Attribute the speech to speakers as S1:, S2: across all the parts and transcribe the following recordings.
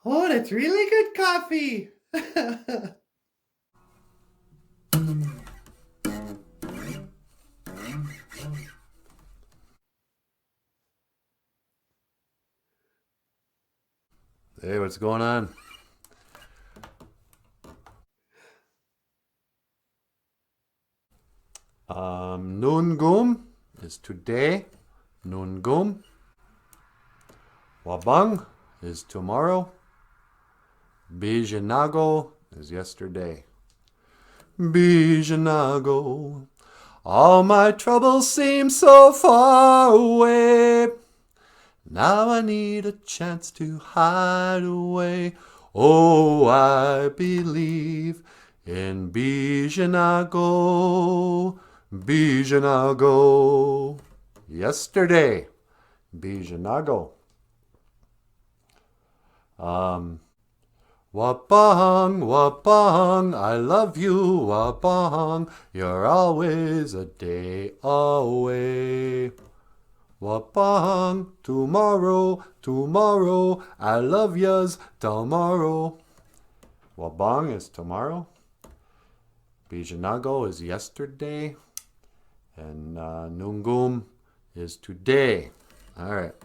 S1: Oh, that's really good coffee.
S2: Hey, what's going on? Noon is today. Noon Wabang is tomorrow. Bijanago is yesterday. Bijanago. All my troubles seem so far away. Now I need a chance to hide away. Oh, I believe in Bijanago. Bijanago. Yesterday. Bijanago. Wapang, Wapang, I love you, Wapang. You're always a day away. Wapang, tomorrow, tomorrow, I love yous tomorrow. Wabang is tomorrow. Bijanago is yesterday. And Nungum is today. All right.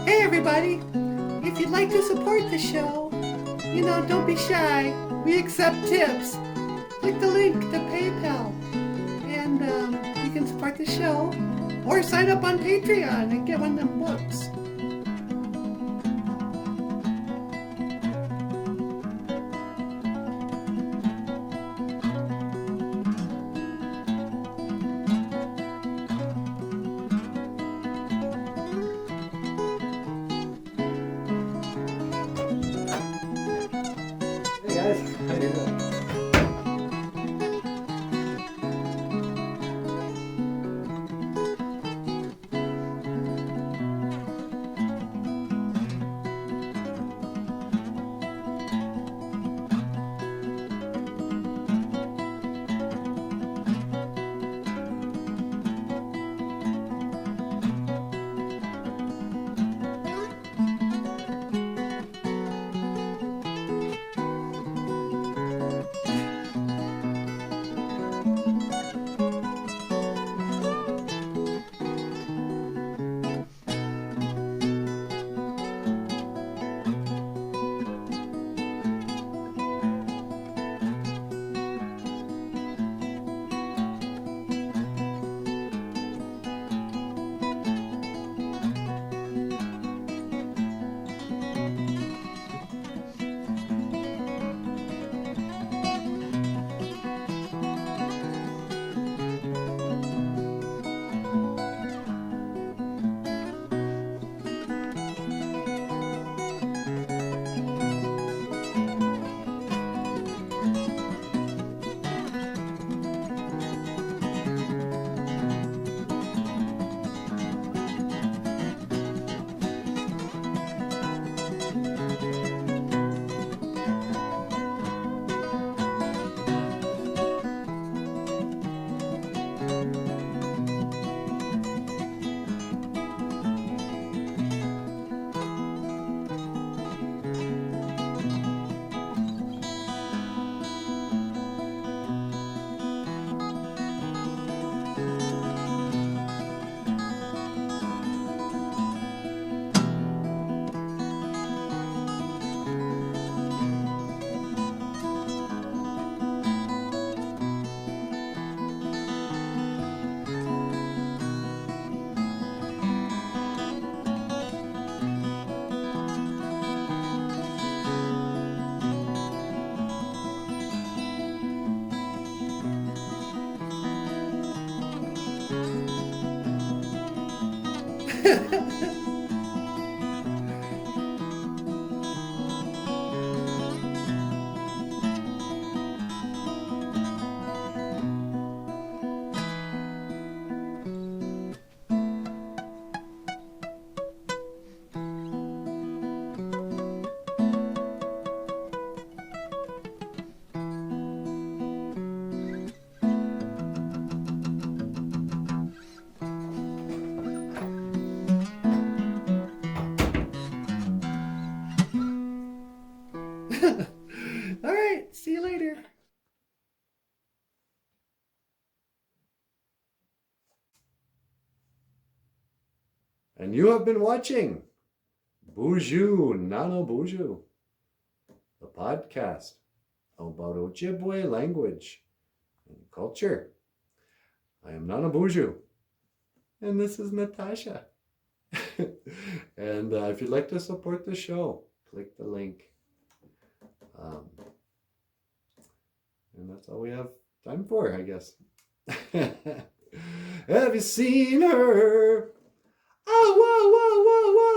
S1: Hey, everybody. If you'd like to support the show, don't be shy. We accept tips. Click the link to PayPal. And you can support the show or sign up on Patreon and get one of them books.
S2: Hey guys, how you doing?
S1: All right, see you later.
S2: And you have been watching BOOZHOO, Nano BOOZHOO, the podcast about Ojibwe language and culture. I am Nano BOOZHOO, and this is Natasha. And if you'd like to support the show, click the link. And that's all we have time for, I guess. Have you seen her? Oh, whoa, whoa, whoa, whoa.